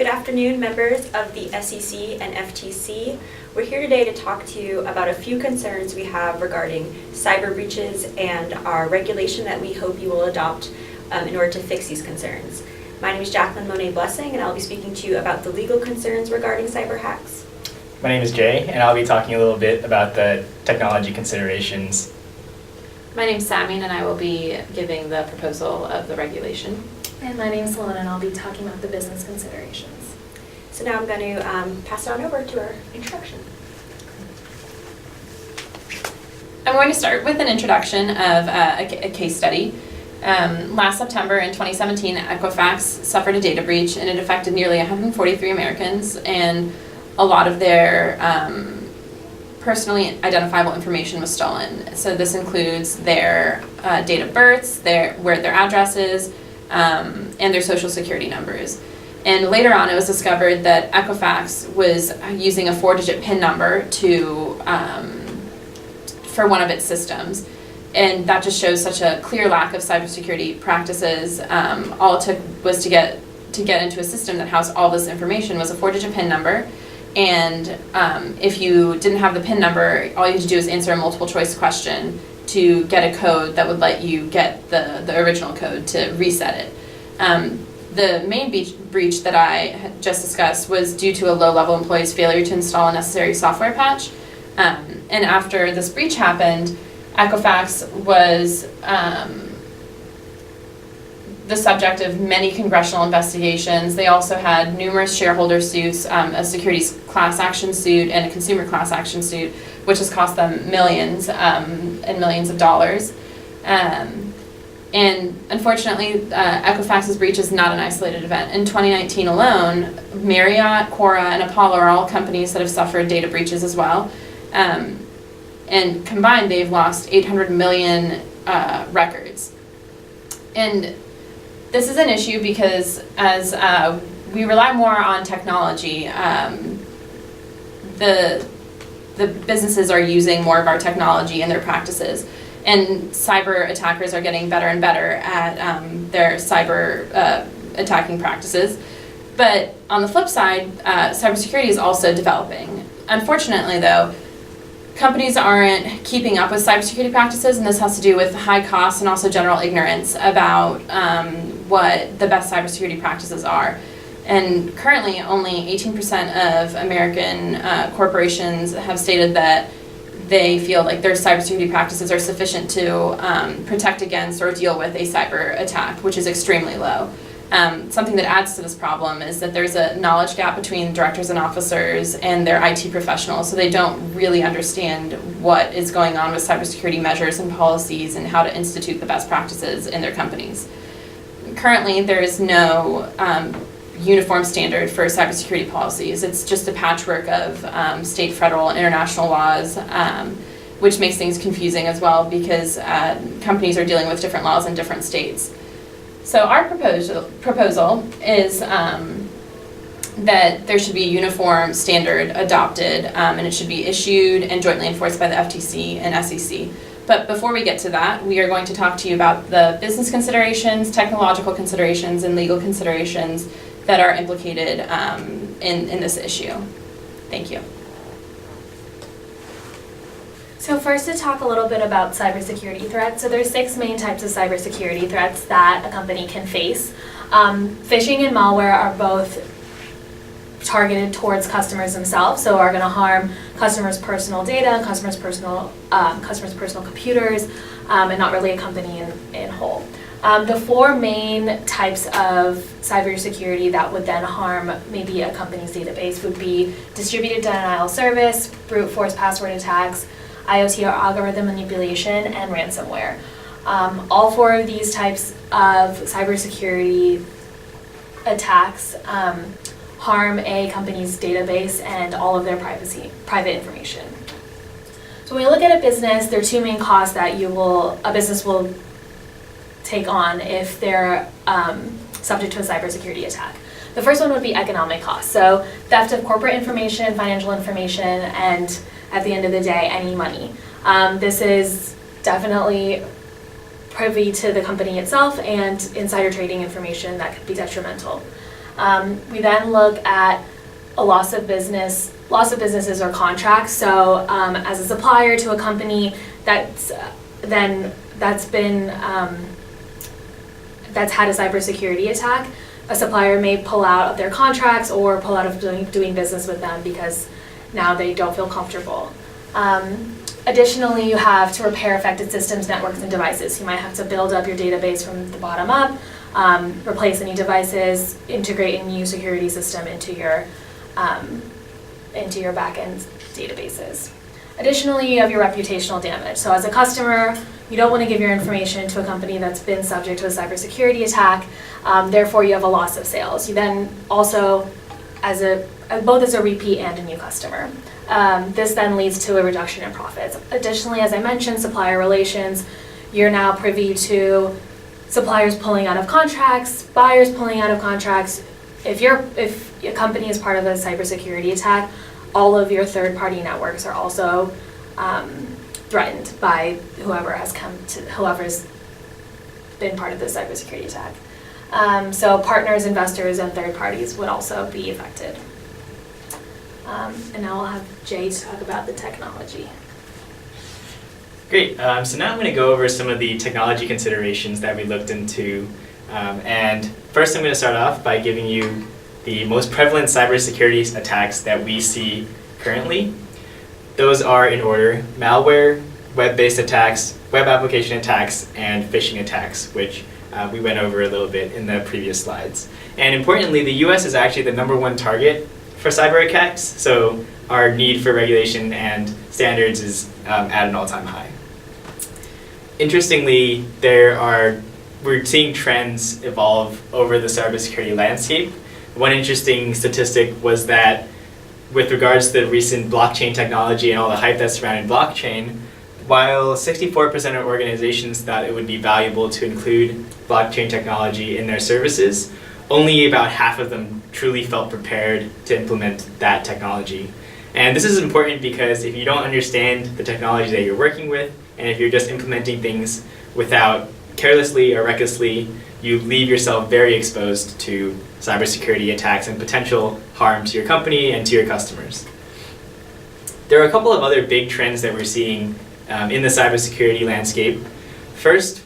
Good afternoon, members of the SEC and FTC. We're here today to talk to you about a few concerns we have regarding cyber breaches and our regulation that we hope you will adopt in order to fix these concerns. My name is Jacqueline Monet-Blessing, and I'll be speaking to you about the legal concerns regarding cyber hacks. My name is Jay, and I'll be talking a little bit about the technology considerations. My name is Samin, and I will be giving the proposal of the regulation. And my name is Sloan, and I'll be talking about the business considerations. So now I'm going to pass it on over to our introduction. I'm going to start with an introduction of a case study. Last September in 2017, Equifax suffered a data breach, and it affected nearly 143 Americans, and a lot of their personally identifiable information was stolen. So this includes their date of births, where their address is, and their social security numbers. And later on, it was discovered that Equifax was using a 4-digit PIN number for one of its systems. And that just shows such a clear lack of cybersecurity practices. All it took was to get into a system that housed all this information was a 4-digit PIN number. And if you didn't have the PIN number, all you had to do is answer a multiple choice question to get a code that would let you get the original code to reset it. The main breach that I had just discussed was due to a low-level employee's failure to install a necessary software patch. And after this breach happened, Equifax was the subject of many congressional investigations. They also had numerous shareholder suits, a securities class action suit, and a consumer class action suit, which has cost them millions and millions of dollars. And unfortunately, Equifax's breach is not an isolated event. In 2019 alone, Marriott, Quora, and Apollo are all companies that have suffered data breaches as well. And combined, they've lost 800 million records. And this is an issue because as we rely more on technology, the businesses are using more of our technology in their practices. And cyber attackers are getting better and better at their cyber attacking practices. But on the flip side, cybersecurity is also developing. Unfortunately, though, companies aren't keeping up with cybersecurity practices, and this has to do with high costs and also general ignorance about what the best cybersecurity practices are. And currently, only 18% of American corporations have stated that they feel like their cybersecurity practices are sufficient to protect against or deal with a cyber attack, which is extremely low. Something that adds to this problem is that there's a knowledge gap between directors and officers and their IT professionals, so they don't really understand what is going on with cybersecurity measures and policies and how to institute the best practices in their companies. Currently, there is no uniform standard for cybersecurity policies. It's just a patchwork of state, federal, and international laws, which makes things confusing as well because companies are dealing with different laws in different states. So our proposal is that there should be a uniform standard adopted, and it should be issued and jointly enforced by the FTC and SEC. But before we get to that, we are going to talk to you about the business considerations, technological considerations, and legal considerations that are implicated in this issue. Thank you. So first, to talk a little bit about cybersecurity threats. So there's 6 main types of cybersecurity threats that a company can face. Phishing and malware are both targeted towards customers themselves, so are going to harm customers' personal data, customers' personal computers, and not really a company in whole. The 4 main types of cybersecurity that would then harm maybe a company's database would be distributed denial of service, brute force password attacks, IoT or algorithm manipulation, and ransomware. All 4 of these types of cybersecurity attacks harm a company's database and all of their private information. So when we look at a business, there are 2 main costs that a business will take on if they're subject to a cybersecurity attack. The first one would be economic costs. So theft of corporate information, financial information, and at the end of the day, any money. This is definitely privy to the company itself and insider trading information that could be detrimental. We then look at a loss of businesses or contracts. So as a supplier to a company that's had a cybersecurity attack, a supplier may pull out of their contracts or pull out of doing business with them because now they don't feel comfortable. Additionally, you have to repair affected systems, networks, and devices. You might have to build up your database from the bottom up, replace any devices, integrate a new security system into your back-end databases. Additionally, you have your reputational damage. So as a customer, you don't want to give your information to a company that's been subject to a cybersecurity attack. Therefore, you have a loss of sales. You then also, both as a repeat and a new customer. This then leads to a reduction in profits. Additionally, as I mentioned, supplier relations, you're now privy to suppliers pulling out of contracts, buyers pulling out of contracts. If a company is part of a cybersecurity attack, all of your third-party networks are also threatened by whoever's been part of the cybersecurity attack. So partners, investors, and third parties would also be affected. And now I'll have Jay talk about the technology. Great. So now I'm going to go over some of the technology considerations that we looked into. And first I'm going to start off by giving you the most prevalent cybersecurity attacks that we see currently. Those are in order: malware, web-based attacks, web application attacks, and phishing attacks, which we went over a little bit in the previous slides. And importantly, the US is actually the #1 target for cyber attacks, so our need for regulation and standards is at an all-time high. Interestingly, we're seeing trends evolve over the cybersecurity landscape. One interesting statistic was that with regards to the recent blockchain technology and all the hype that surrounded blockchain, while 64% of organizations thought it would be valuable to include blockchain technology in their services, only about half of them truly felt prepared to implement that technology. And this is important because if you don't understand the technology that you're working with, and if you're just implementing things without carelessly or recklessly, you leave yourself very exposed to cybersecurity attacks and potential harm to your company and to your customers. There are a couple of other big trends that we're seeing in the cybersecurity landscape. First,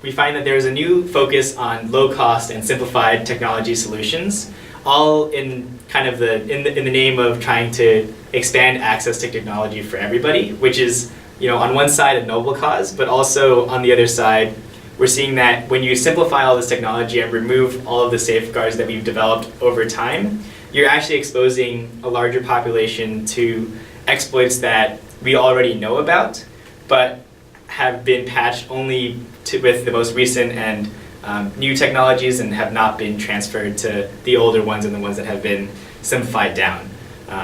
we find that there's a new focus on low-cost and simplified technology solutions, all in kind of in the name of trying to expand access to technology for everybody, which is, on one side a noble cause, but also on the other side, we're seeing that when you simplify all this technology and remove all of the safeguards that we've developed over time, you're actually exposing a larger population to exploits that we already know about, but have been patched only with the most recent and new technologies and have not been transferred to the older ones and the ones that have been simplified down.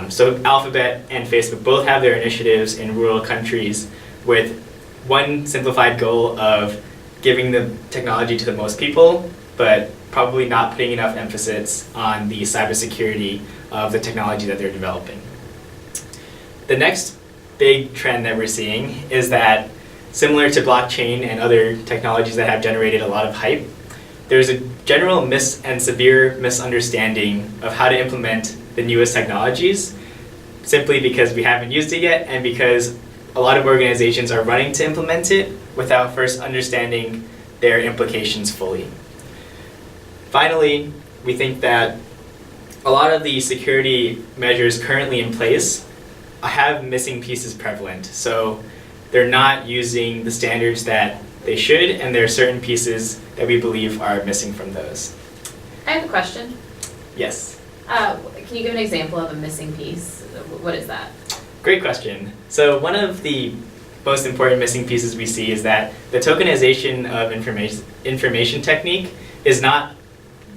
So Alphabet and Facebook both have their initiatives in rural countries with one simplified goal of giving the technology to the most people, but probably not putting enough emphasis on the cybersecurity of the technology that they're developing. The next big trend that we're seeing is that, similar to blockchain and other technologies that have generated a lot of hype, there's a general severe misunderstanding of how to implement the newest technologies, simply because we haven't used it yet and because a lot of organizations are running to implement it without first understanding their implications fully. Finally, we think that a lot of the security measures currently in place have missing pieces prevalent. So they're not using the standards that they should, and there are certain pieces that we believe are missing from those. I have a question. Yes. Can you give an example of a missing piece? What is that? Great question. So one of the most important missing pieces we see is that the tokenization of information technique is not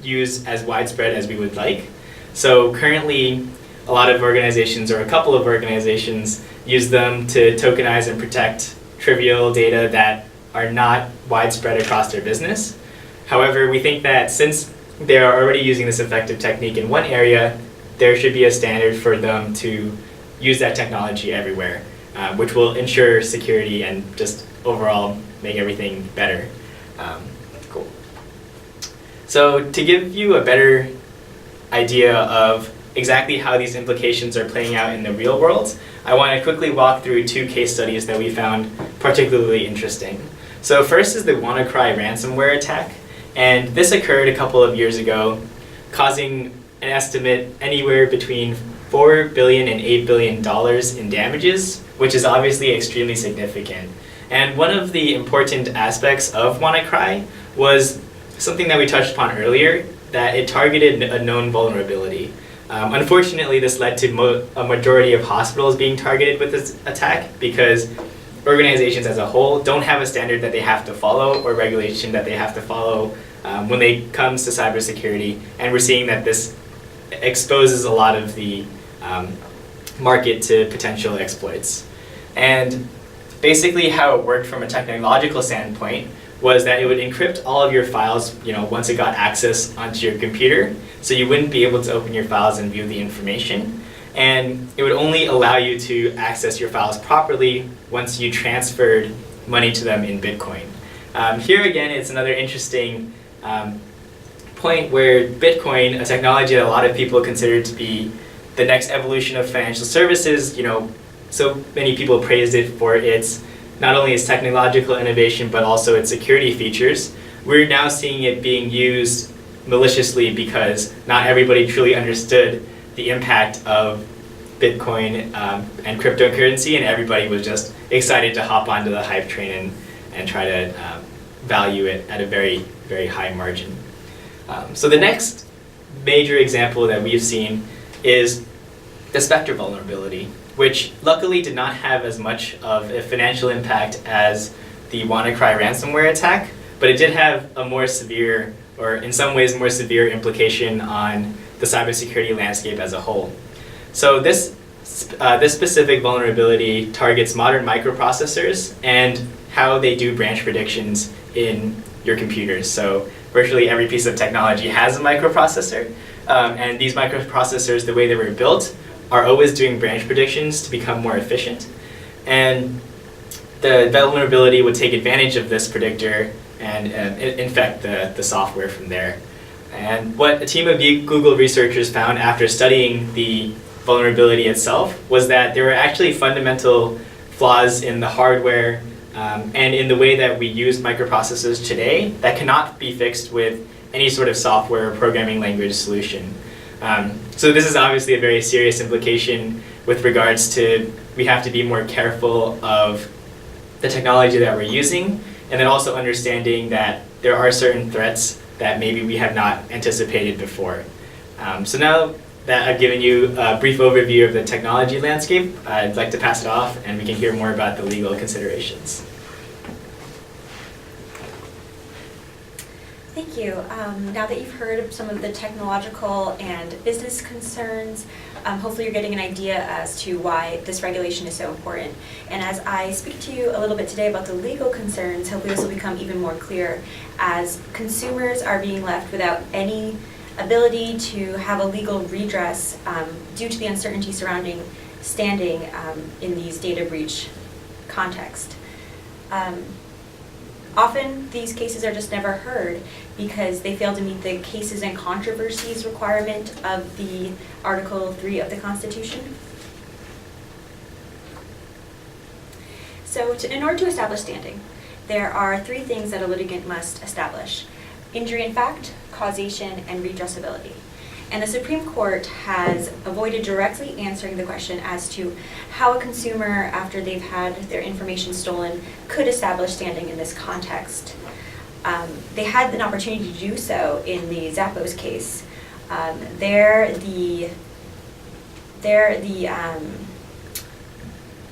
used as widespread as we would like. So currently, a lot of organizations, or a couple of organizations, use them to tokenize and protect trivial data that are not widespread across their business. However, we think that since they are already using this effective technique in one area, there should be a standard for them to use that technology everywhere, which will ensure security and just overall make everything better. Cool. So to give you a better idea of exactly how these implications are playing out in the real world, I want to quickly walk through 2 case studies that we found particularly interesting. So first is the WannaCry ransomware attack, and this occurred a couple of years ago, causing an estimate anywhere between $4 billion and $8 billion in damages, which is obviously extremely significant. And one of the important aspects of WannaCry was something that we touched upon earlier, that it targeted a known vulnerability. Unfortunately, this led to a majority of hospitals being targeted with this attack because organizations as a whole don't have a standard that they have to follow or regulation that they have to follow when it comes to cybersecurity. And we're seeing that this exposes a lot of the market to potential exploits. And basically how it worked from a technological standpoint was that it would encrypt all of your files, once it got access onto your computer, so you wouldn't be able to open your files and view the information. And it would only allow you to access your files properly once you transferred money to them in Bitcoin. Here again, it's another interesting point where Bitcoin, a technology that a lot of people consider to be the next evolution of financial services, so many people praised it for its not only its technological innovation, but also its security features. We're now seeing it being used maliciously because not everybody truly understood the impact of Bitcoin and cryptocurrency, and everybody was just excited to hop onto the hype train and try to value it at a very, very high margin. So the next major example that we've seen is the Spectre vulnerability, which luckily did not have as much of a financial impact as the WannaCry ransomware attack, but it did have a more severe, or in some ways more severe, implication on the cybersecurity landscape as a whole. So this specific vulnerability targets modern microprocessors and how they do branch predictions in your computers. So virtually every piece of technology has a microprocessor, and these microprocessors, the way they were built, are always doing branch predictions to become more efficient. And the vulnerability would take advantage of this predictor and infect the software from there. And what a team of Google researchers found after studying the vulnerability itself was that there were actually fundamental flaws in the hardware and in the way that we use microprocessors today that cannot be fixed with any sort of software or programming language solution. So this is obviously a very serious implication with regards to we have to be more careful of the technology that we're using, and then also understanding that there are certain threats that maybe we have not anticipated before. So now that I've given you a brief overview of the technology landscape, I'd like to pass it off and we can hear more about the legal considerations. Thank you. Now that you've heard of some of the technological and business concerns, hopefully you're getting an idea as to why this regulation is so important. And as I speak to you a little bit today about the legal concerns, hopefully this will become even more clear as consumers are being left without any ability to have a legal redress due to the uncertainty surrounding standing in these data breach context. Often these cases are just never heard because they fail to meet the cases and controversies requirement of the Article 3 of the Constitution. So in order to establish standing, there are 3 things that a litigant must establish: injury in fact, causation, and redressability. And the Supreme Court has avoided directly answering the question as to how a consumer, after they've had their information stolen, could establish standing in this context. They had an opportunity to do so in the Zappos case.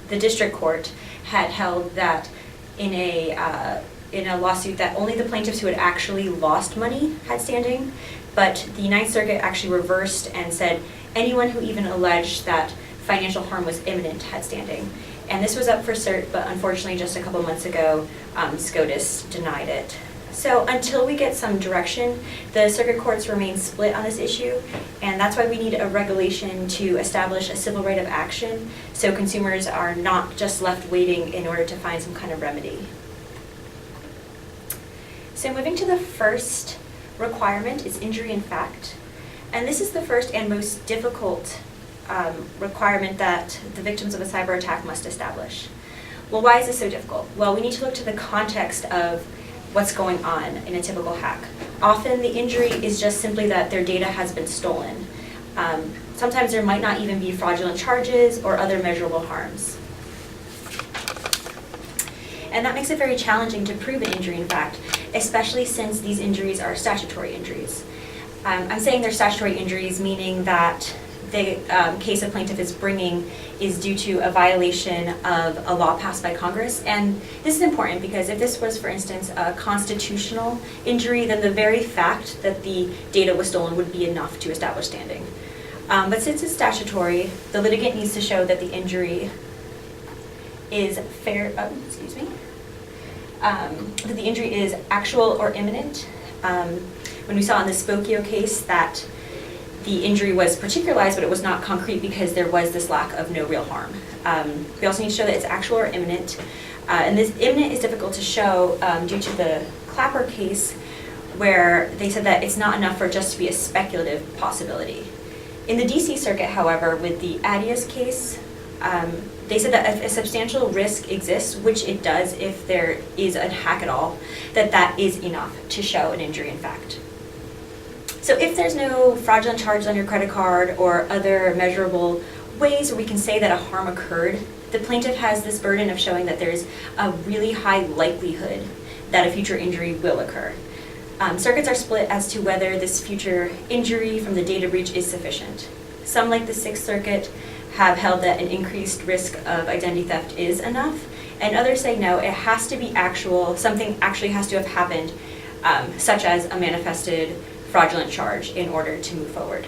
The district court had held that in a lawsuit that only the plaintiffs who had actually lost money had standing, but the Ninth Circuit actually reversed and said anyone who even alleged that financial harm was imminent had standing. And this was up for cert, but unfortunately just a couple months ago, SCOTUS denied it. So until we get some direction, the circuit courts remain split on this issue, and that's why we need a regulation to establish a civil right of action so consumers are not just left waiting in order to find some kind of remedy. So moving to the first requirement is injury in fact. And this is the first and most difficult requirement that the victims of a cyber attack must establish. Well, why is this so difficult? Well, we need to look to the context of what's going on in a typical hack. Often the injury is just simply that their data has been stolen. Sometimes there might not even be fraudulent charges or other measurable harms. And that makes it very challenging to prove an injury, in fact, especially since these injuries are statutory injuries. I'm saying they're statutory injuries, meaning that the case a plaintiff is bringing is due to a violation of a law passed by Congress. And this is important because if this was, for instance, a constitutional injury, then the very fact that the data was stolen would be enough to establish standing. But since it's statutory, the litigant needs to show that the injury is that the injury is actual or imminent. When we saw in the Spokio case that the injury was particularized, but it was not concrete because there was this lack of no real harm. We also need to show that it's actual or imminent. And this imminent is difficult to show due to the Clapper case, where they said that it's not enough for it just to be a speculative possibility. In the DC Circuit, however, with the Adias case, they said that if a substantial risk exists, which it does if there is a hack at all, that is enough to show an injury in fact. So if there's no fraudulent charges on your credit card or other measurable ways where we can say that a harm occurred, the plaintiff has this burden of showing that there's a really high likelihood that a future injury will occur. Circuits are split as to whether this future injury from the data breach is sufficient. Some, like the Sixth Circuit, have held that an increased risk of identity theft is enough, and others say no, it has to be actual, something actually has to have happened, such as a manifested fraudulent charge in order to move forward.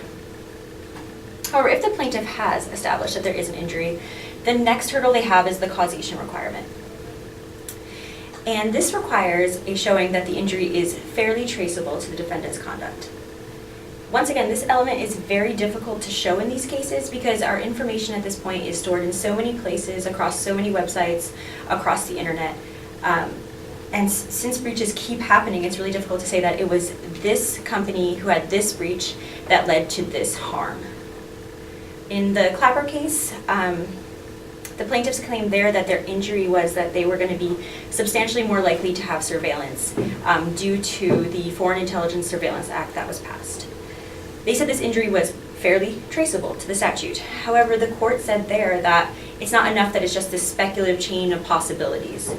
However, if the plaintiff has established that there is an injury, the next hurdle they have is the causation requirement. And this requires a showing that the injury is fairly traceable to the defendant's conduct. Once again, this element is very difficult to show in these cases because our information at this point is stored in so many places, across so many websites, across the internet. And since breaches keep happening, it's really difficult to say that it was this company who had this breach that led to this harm. In the Clapper case, the plaintiffs claimed there that their injury was that they were going to be substantially more likely to have surveillance due to the Foreign Intelligence Surveillance Act that was passed. They said this injury was fairly traceable to the statute. However, the court said there that it's not enough that it's just this speculative chain of possibilities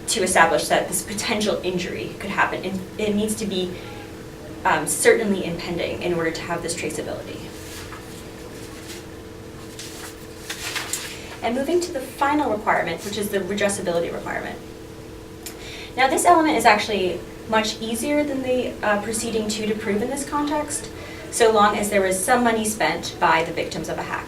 to establish that this potential injury could happen. It needs to be certainly impending in order to have this traceability. And moving to the final requirement, which is the redressability requirement. Now, this element is actually much easier than the preceding two to prove in this context, so long as there was some money spent by the victims of a hack.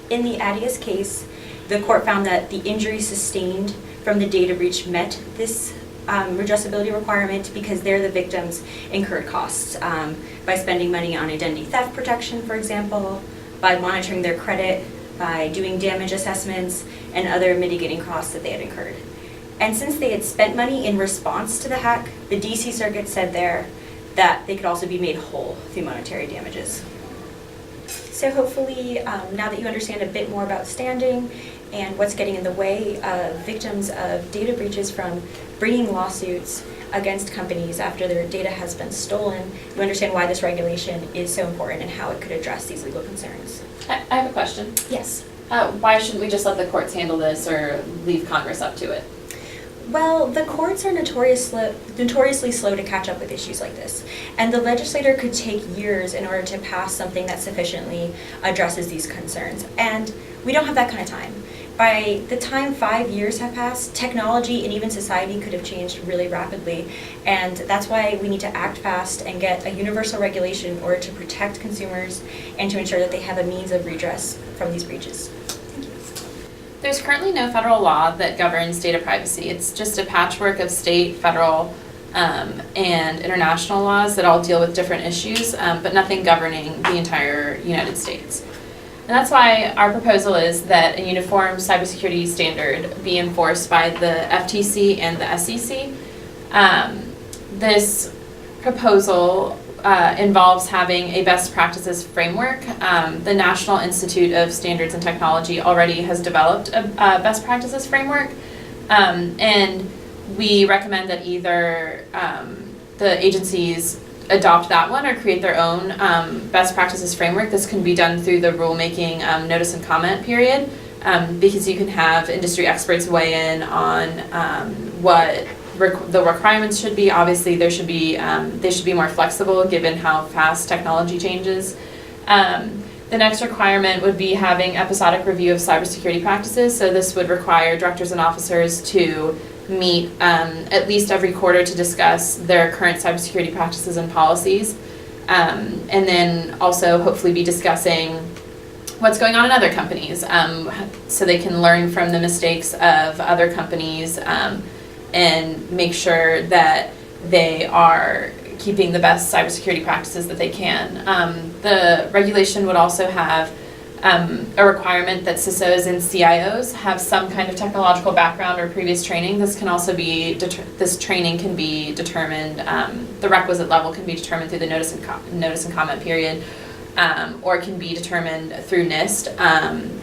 In the Adias case, the court found that the injury sustained from the data breach met this redressability requirement because there the victims incurred costs by spending money on identity theft protection, for example, by monitoring their credit, by doing damage assessments, and other mitigating costs that they had incurred. And since they had spent money in response to the hack, the DC Circuit said there that they could also be made whole through monetary damages. So hopefully, now that you understand a bit more about standing and what's getting in the way of victims of data breaches from bringing lawsuits against companies after their data has been stolen, you understand why this regulation is so important and how it could address these legal concerns. I have a question. Yes. Why shouldn't we just let the courts handle this or leave Congress up to it? Well, the courts are notoriously slow to catch up with issues like this, and the legislator could take years in order to pass something that sufficiently addresses these concerns, and we don't have that kind of time. By the time 5 years have passed, technology and even society could have changed really rapidly, and that's why we need to act fast and get a universal regulation in order to protect consumers and to ensure that they have a means of redress from these breaches. There's currently no federal law that governs data privacy. It's just a patchwork of state, federal, and international laws that all deal with different issues, but nothing governing the entire United States. And that's why our proposal is that a uniform cybersecurity standard be enforced by the FTC and the SEC. This proposal involves having a best practices framework. The National Institute of Standards and Technology already has developed a best practices framework, and we recommend that either the agencies adopt that one or create their own best practices framework. This can be done through the rulemaking notice and comment period, because you can have industry experts weigh in on what the requirements should be. Obviously, they should be more flexible given how fast technology changes. The next requirement would be having episodic review of cybersecurity practices. So this would require directors and officers to meet at least every quarter to discuss their current cybersecurity practices and policies, and then also hopefully be discussing what's going on in other companies, so they can learn from the mistakes of other companies, and make sure that they are keeping the best cybersecurity practices that they can. The regulation would also have a requirement that CISOs and CIOs have some kind of technological background or previous training. This can also be, this training can be determined, the requisite level can be determined through the notice and comment period, or can be determined through NIST.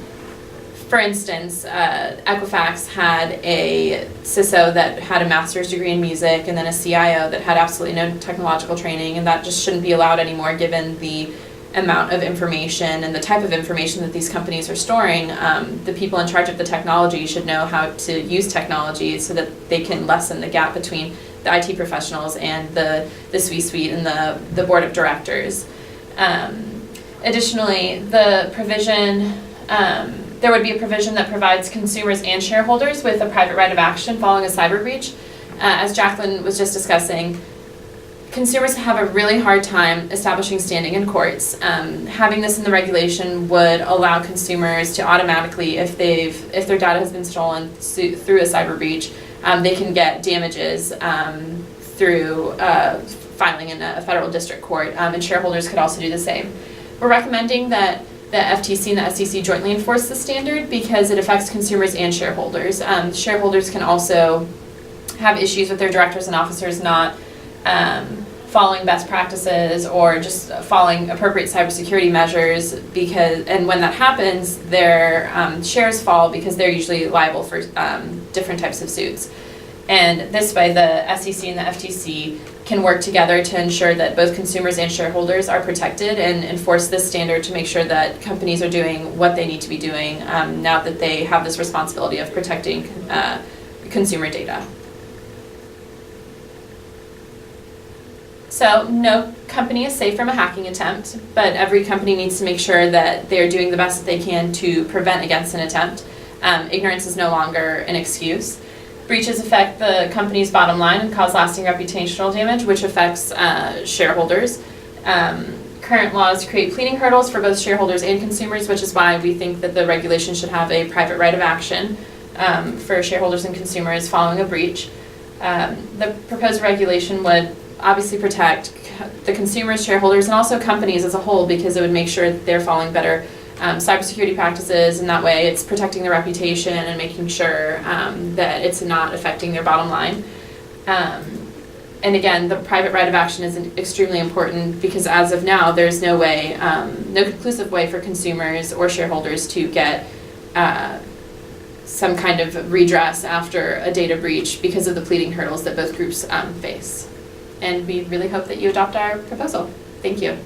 For instance, Equifax had a CISO that had a master's degree in music and then a CIO that had absolutely no technological training, and that just shouldn't be allowed anymore given the amount of information and the type of information that these companies are storing. The people in charge of the technology should know how to use technology so that they can lessen the gap between the IT professionals and the C-suite and the board of directors. Additionally, the provision, there would be a provision that provides consumers and shareholders with a private right of action following a cyber breach. As Jacqueline was just discussing, consumers have a really hard time establishing standing in courts. Having this in the regulation would allow consumers to automatically, if their data has been stolen through a cyber breach, they can get damages through filing in a federal district court, and shareholders could also do the same. We're recommending that the FTC and the SEC jointly enforce the standard because it affects consumers and shareholders. Shareholders can also have issues with their directors and officers not following best practices or just following appropriate cybersecurity measures, and when that happens, their shares fall because they're usually liable for different types of suits. And this way, the SEC and the FTC can work together to ensure that both consumers and shareholders are protected and enforce this standard to make sure that companies are doing what they need to be doing now that they have this responsibility of protecting consumer data. So no company is safe from a hacking attempt, but every company needs to make sure that they're doing the best that they can to prevent against an attempt. Ignorance is no longer an excuse. Breaches affect the company's bottom line and cause lasting reputational damage, which affects shareholders. Current laws create pleading hurdles for both shareholders and consumers, which is why we think that the regulation should have a private right of action for shareholders and consumers following a breach. The proposed regulation would obviously protect the consumers, shareholders, and also companies as a whole because it would make sure that they're following better cybersecurity practices, and that way it's protecting their reputation and making sure that it's not affecting their bottom line. And again, the private right of action is extremely important because as of now, there's no way, no conclusive way for consumers or shareholders to get some kind of redress after a data breach because of the pleading hurdles that both groups face. And we really hope that you adopt our proposal. Thank you.